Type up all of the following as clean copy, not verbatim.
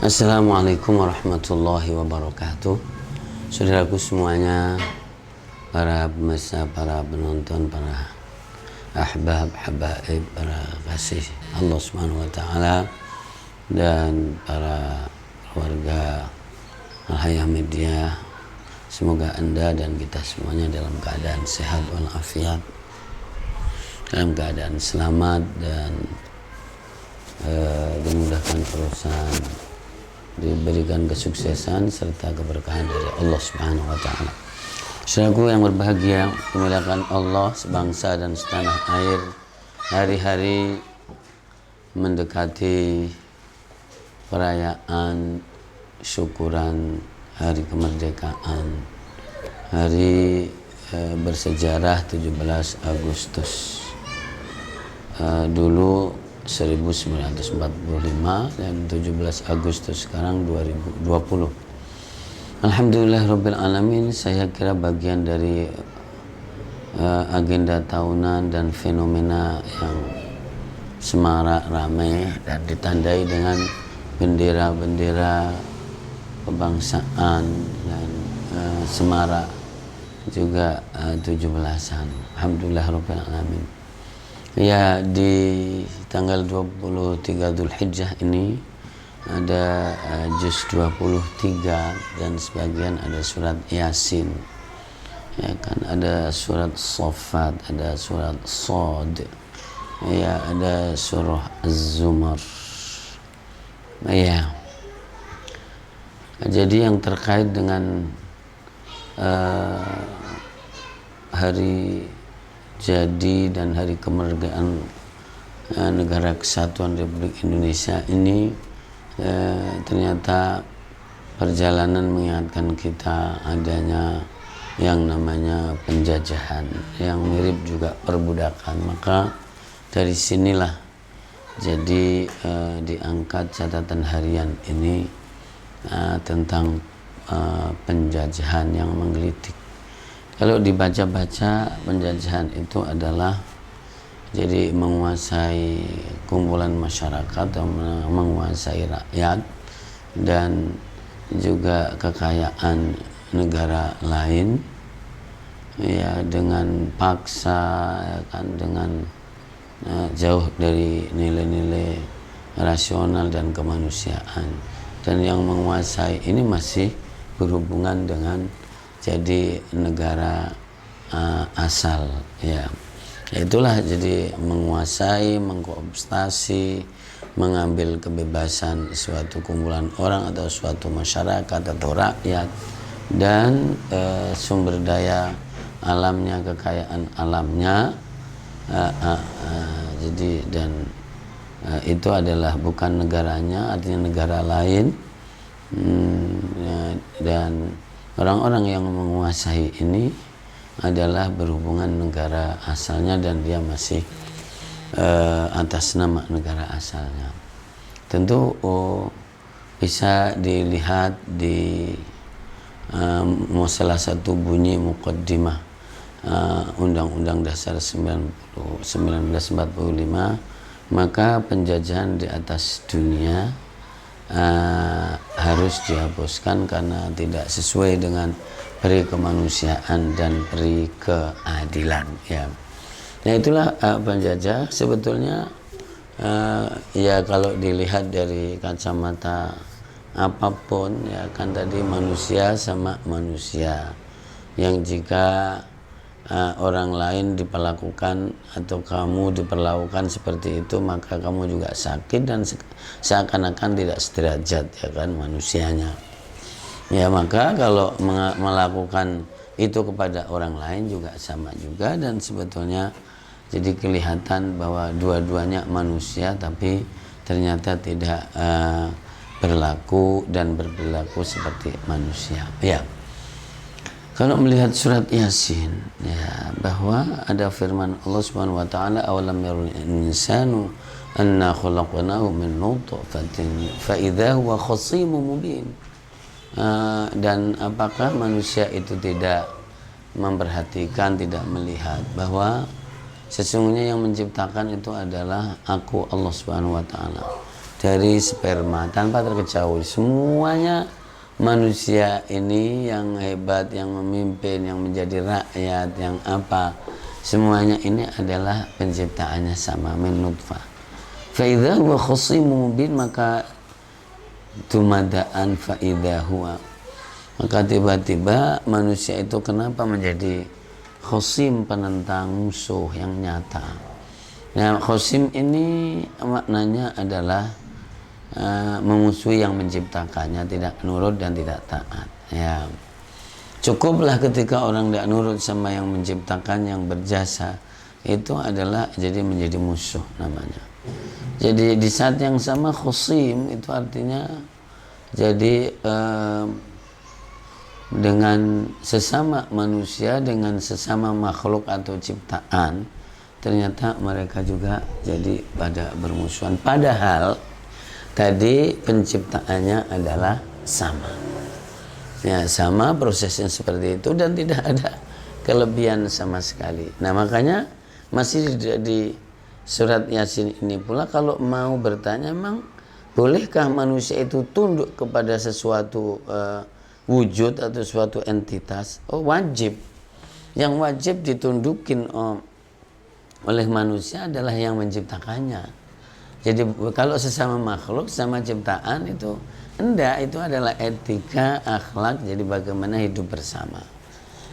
Assalamualaikum warahmatullahi wabarakatuh. Saudaraku semuanya, para pemirsa, para penonton, para ahbab, habaib, para kasih Allah Subhanahu wa taala dan para keluarga Al-Hayah Media, semoga Anda dan kita semuanya dalam keadaan sehat walafiat, dalam keadaan selamat dan dimudahkan urusan, diberikan kesuksesan serta keberkahan dari Allah Subhanahu wa taala. Saudaraku yang berbahagia, dimuliakan Allah sebangsa dan setanah air, hari-hari mendekati perayaan syukuran hari kemerdekaan, hari bersejarah 17 Agustus. Dulu 1945 dan 17 Agustus sekarang 2020. Alhamdulillah Rabbil Alamin, saya kira bagian dari agenda tahunan dan fenomena yang semarak ramai dan ditandai dengan bendera-bendera kebangsaan dan semarak juga 17-an. Alhamdulillah Rabbil Alamin. Ya, di tanggal 23 Dzulhijjah ini ada juz 23 dan sebagian ada surat Yasin. Ya kan, ada surat Shaffat, ada surat Shad. Ya, ada surah Az-Zumar. Ya. Jadi yang terkait dengan hari jadi dan hari kemerdekaan negara kesatuan Republik Indonesia ini ternyata perjalanan mengingatkan kita adanya yang namanya penjajahan yang mirip juga perbudakan. Maka dari sinilah jadi diangkat catatan harian ini tentang penjajahan yang menggelitik. Kalau dibaca-baca, penjajahan itu adalah jadi menguasai kumpulan masyarakat atau menguasai rakyat dan juga kekayaan negara lain, ya, dengan paksa, ya kan, dengan jauh dari nilai-nilai rasional dan kemanusiaan. Dan yang menguasai ini masih berhubungan dengan jadi negara asal, ya. Itulah jadi menguasai, mengkooptasi, mengambil kebebasan suatu kumpulan orang atau suatu masyarakat atau rakyat dan sumber daya alamnya, kekayaan alamnya, jadi dan itu adalah bukan negaranya, artinya negara lain, dan orang-orang yang menguasai ini adalah berhubungan negara asalnya dan dia masih atas nama negara asalnya. Tentu bisa dilihat di salah satu bunyi muqaddimah Undang-Undang Dasar 1945, maka penjajahan di atas dunia harus dihapuskan karena tidak sesuai dengan peri kemanusiaan dan peri keadilan, ya. Nah, itulah penjajah sebetulnya, ya, kalau dilihat dari kacamata apapun, ya kan, tadi manusia sama manusia yang jika orang lain diperlakukan atau kamu diperlakukan seperti itu, maka kamu juga sakit dan seakan-akan tidak sederajat, ya kan, manusianya. Ya, maka kalau melakukan itu kepada orang lain juga sama juga, dan sebetulnya jadi kelihatan bahwa dua-duanya manusia tapi ternyata tidak berlaku dan berperilaku seperti manusia, ya. Kalau melihat surat Yasin, ya, bahwa ada firman Allah Subhanahu wa taala, awalam yarul insanu anna khalaqnahu min nutfatin fa idza huwa khasimun mubin. Dan apakah manusia itu tidak memperhatikan, tidak melihat bahwa sesungguhnya yang menciptakan itu adalah aku, Allah Subhanahu wa taala. dari sperma tanpa terkecuali. Semuanya manusia ini yang hebat, yang memimpin, yang menjadi rakyat, yang apa, semuanya ini adalah penciptaannya sama, min nutfah. Fa idza huwa khasimun mubin, maka tumadaan fa idza huwa, maka tiba-tiba manusia itu kenapa menjadi khosim, penentang, musuh yang nyata. Nah, khosim ini maknanya adalah memusuhi yang menciptakannya, tidak nurut dan tidak taat. Ya, cukuplah ketika orang tidak nurut sama yang menciptakan, yang berjasa, itu adalah jadi menjadi musuh namanya. Jadi di saat yang sama khosim itu artinya jadi dengan sesama manusia, dengan sesama makhluk atau ciptaan, ternyata mereka juga jadi pada bermusuhan. Padahal tadi penciptaannya adalah sama. Ya, sama prosesnya seperti itu dan tidak ada kelebihan sama sekali. Nah, makanya masih di surat Yasin ini pula kalau mau bertanya, memang bolehkah manusia itu tunduk kepada sesuatu wujud atau suatu entitas? Oh, wajib. Yang wajib ditundukin oleh manusia adalah yang menciptakannya. Jadi kalau sesama makhluk, sama ciptaan itu enggak, itu adalah etika, akhlak, jadi bagaimana hidup bersama.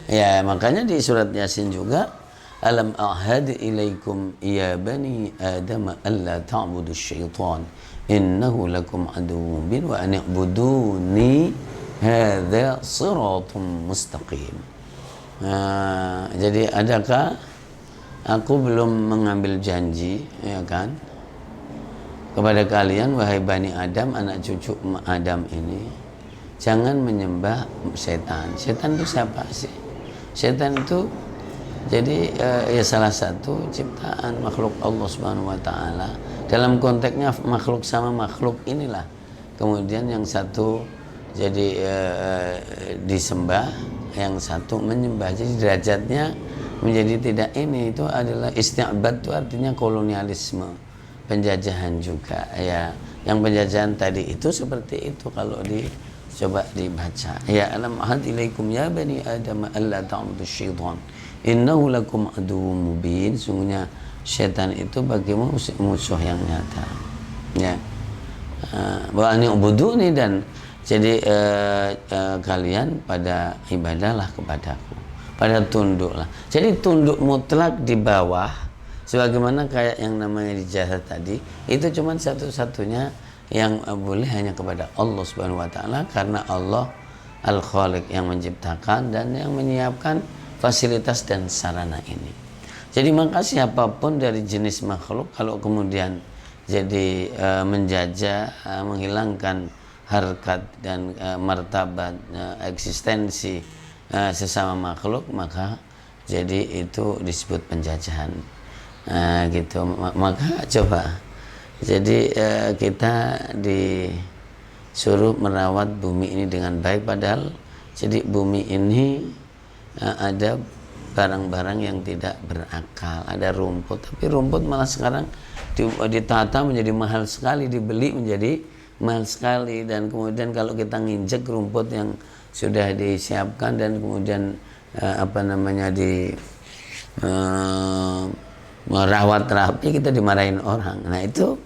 Ya, makanya di surat Yasin juga, alam a'had ilaikum ya bani adam alla ta'budu syaitan innahu lakum aduwwun mubin wa an i'buduni hadza siratun mustaqim. Jadi adakah aku belum mengambil janji, ya kan, kepada kalian wahai Bani Adam, anak cucu Adam ini, jangan menyembah setan. Setan itu siapa sih? Setan itu jadi ya salah satu ciptaan makhluk Allah Subhanahu wa taala. Dalam konteksnya makhluk sama makhluk inilah. Kemudian yang satu jadi disembah, yang satu menyembah. Jadi derajatnya menjadi tidak ini, itu adalah isti'bad, itu artinya kolonialisme, penjajahan juga ya. Yang penjajahan tadi itu seperti itu kalau coba dibaca. Ya, alam ahad ilaikum ya bani adam alla ta'budu syaitan innahu lakum aduwwun mubin. Sungguhnya setan itu bagimu musuh yang nyata. Ya. Wa an i'buduni, dan jadi kalian pada ibadahlah kepadaku, pada tunduklah. Jadi tunduk mutlak di bawah, sebagaimana kayak yang namanya dijazah tadi, itu cuma satu-satunya yang boleh hanya kepada Allah Subhanahu wa taala, karena Allah Al-Khaliq yang menciptakan dan yang menyiapkan fasilitas dan sarana ini. Jadi maka siapapun dari jenis makhluk kalau kemudian jadi menjajah, menghilangkan harkat dan martabat eksistensi sesama makhluk, maka jadi itu disebut penjajahan. Gitu. Maka coba, jadi kita disuruh merawat bumi ini dengan baik, padahal jadi bumi ini ada barang-barang yang tidak berakal, ada rumput, tapi rumput malah sekarang ditata menjadi mahal sekali, dibeli menjadi mahal sekali. Dan kemudian kalau kita nginjek rumput yang sudah disiapkan dan kemudian merawat rapi, kita dimarahin orang. Nah itu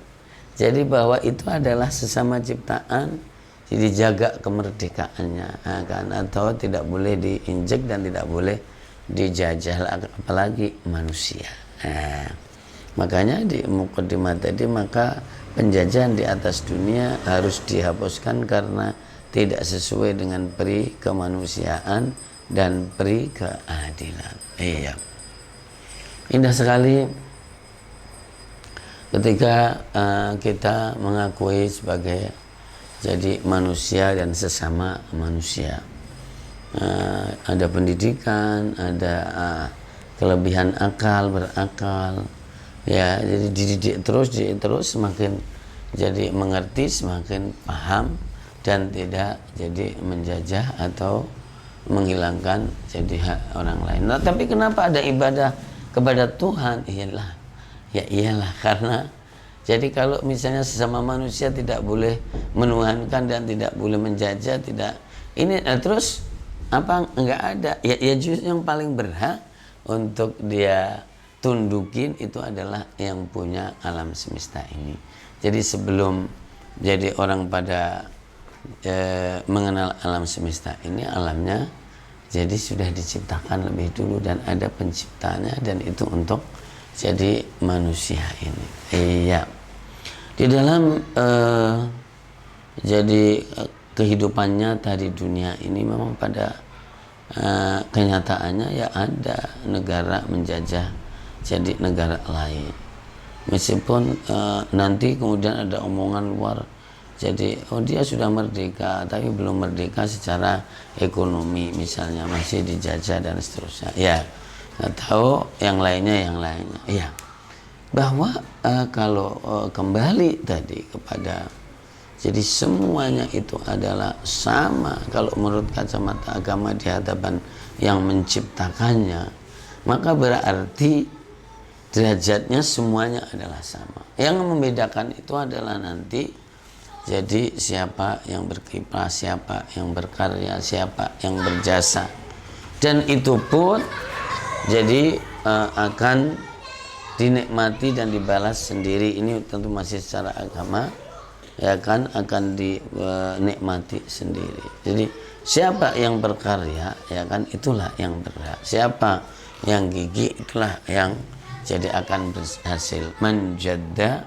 jadi bahwa itu adalah sesama ciptaan, jadi jaga kemerdekaannya, kan, atau tidak boleh diinjek dan tidak boleh dijajah, apalagi manusia. Makanya di mukadimah tadi, maka penjajahan di atas dunia harus dihapuskan karena tidak sesuai dengan peri kemanusiaan dan peri keadilan. Iya. Indah sekali ketika kita mengakui sebagai jadi manusia dan sesama manusia. Ada pendidikan, ada kelebihan akal, berakal, ya, jadi dididik terus semakin jadi mengerti, semakin paham dan tidak jadi menjajah atau menghilangkan jadi hak orang lain. Nah, tapi kenapa ada ibadah kepada Tuhan? Iyalah karena Jadi kalau misalnya sesama manusia tidak boleh menuhankan dan tidak boleh menjajah, tidak ini terus apa enggak ada ya justru yang paling berhak untuk dia tundukin itu adalah yang punya alam semesta ini. Jadi sebelum jadi orang pada mengenal alam semesta ini, alamnya jadi sudah diciptakan lebih dulu dan ada penciptanya, dan itu untuk jadi manusia ini. Iya. Di dalam jadi kehidupannya tadi dunia ini memang pada kenyataannya ya ada negara menjajah jadi negara lain. Meskipun nanti kemudian ada omongan luar, jadi dia sudah merdeka tapi belum merdeka secara ekonomi misalnya, masih dijajah dan seterusnya. Ya, atau yang lainnya ya, bahwa kalau kembali tadi kepada jadi semuanya itu adalah sama kalau menurut kacamata agama di hadapan yang menciptakannya, maka berarti derajatnya semuanya adalah sama. Yang membedakan itu adalah nanti jadi siapa yang berkiprah, siapa yang berkarya, siapa yang berjasa, dan itu pun jadi akan dinikmati dan dibalas sendiri. Ini tentu masih secara agama, ya kan, akan dinikmati sendiri. Jadi siapa yang berkarya, ya kan, itulah yang berhak. Siapa yang gigih, itulah yang jadi akan berhasil. Manjadda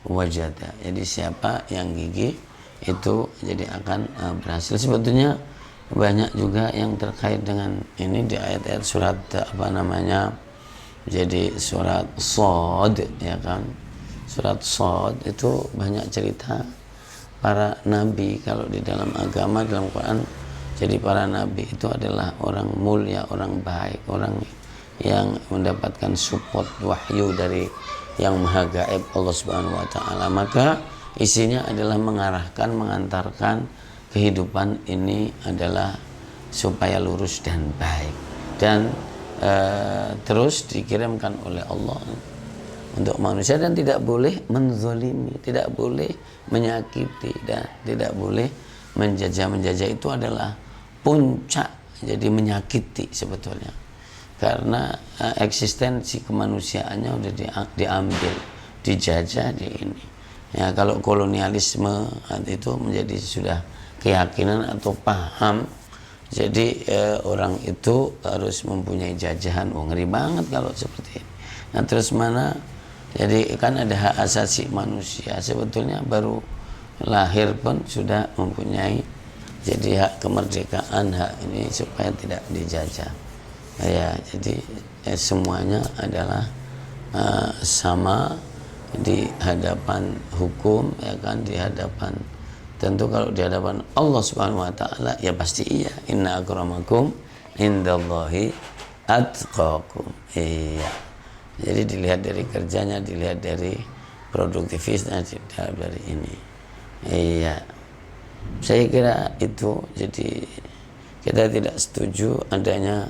wajada. Jadi siapa yang gigih itu jadi akan berhasil. Sebetulnya banyak juga yang terkait dengan ini di ayat-ayat surat apa namanya, jadi surat Shad, ya kan, surat Shad itu banyak cerita para nabi. Kalau di dalam agama, dalam Quran, jadi para nabi itu adalah orang mulia, orang baik, orang yang mendapatkan support wahyu dari yang maha gaib Allah Subhanahu wa ta'ala. Maka isinya adalah mengarahkan, mengantarkan kehidupan ini adalah supaya lurus dan baik, dan terus dikirimkan oleh Allah untuk manusia, dan tidak boleh menzalimi, tidak boleh menyakiti, dan tidak boleh menjajah. Itu adalah puncak jadi menyakiti sebetulnya, karena eksistensi kemanusiaannya udah diambil, dijajah di ini. Ya, kalau kolonialisme itu menjadi sudah keyakinan atau paham, jadi orang itu harus mempunyai jajahan. Ngeri banget kalau seperti ini. Nah, terus mana? Jadi kan ada hak asasi manusia, sebetulnya baru lahir pun sudah mempunyai jadi hak kemerdekaan, hak ini supaya tidak dijajah. Ya, jadi semuanya adalah sama di hadapan hukum, ya kan, di hadapan, tentu kalau di hadapan Allah Subhanahu wa ta'ala ya pasti iya, inna akramakum indallahi atqakum. Iya, jadi dilihat dari kerjanya, dilihat dari produktivitasnya, dilihat dari ini. Iya, saya kira itu. Jadi kita tidak setuju adanya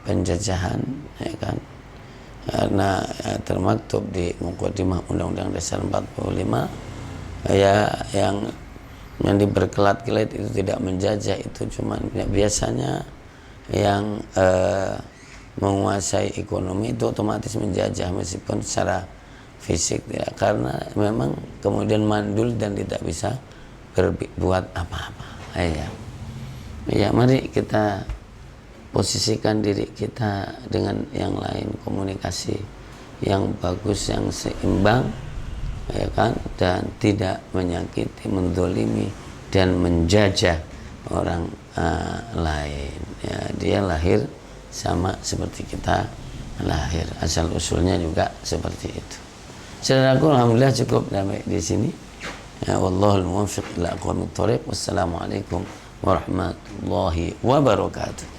penjajahan, ya kan, karena termaktub di Muqaddimah Undang-Undang Dasar 45 ya, yang diberkelat-kelat itu tidak menjajah, itu cuma biasanya yang menguasai ekonomi itu otomatis menjajah meskipun secara fisik ya, karena memang kemudian mandul dan tidak bisa berbuat apa-apa. Ya, mari kita posisikan diri kita dengan yang lain, komunikasi yang bagus, yang seimbang, ya kan, dan tidak menyakiti, menzalimi dan menjajah orang lain. Ya, dia lahir sama seperti kita lahir, asal usulnya juga seperti itu. Saudaraku, alhamdulillah cukup sampai di sini. Ya, wallahul muwaffiq ila aqwamit thoriq. Wassalamualaikum warahmatullahi wabarakatuh.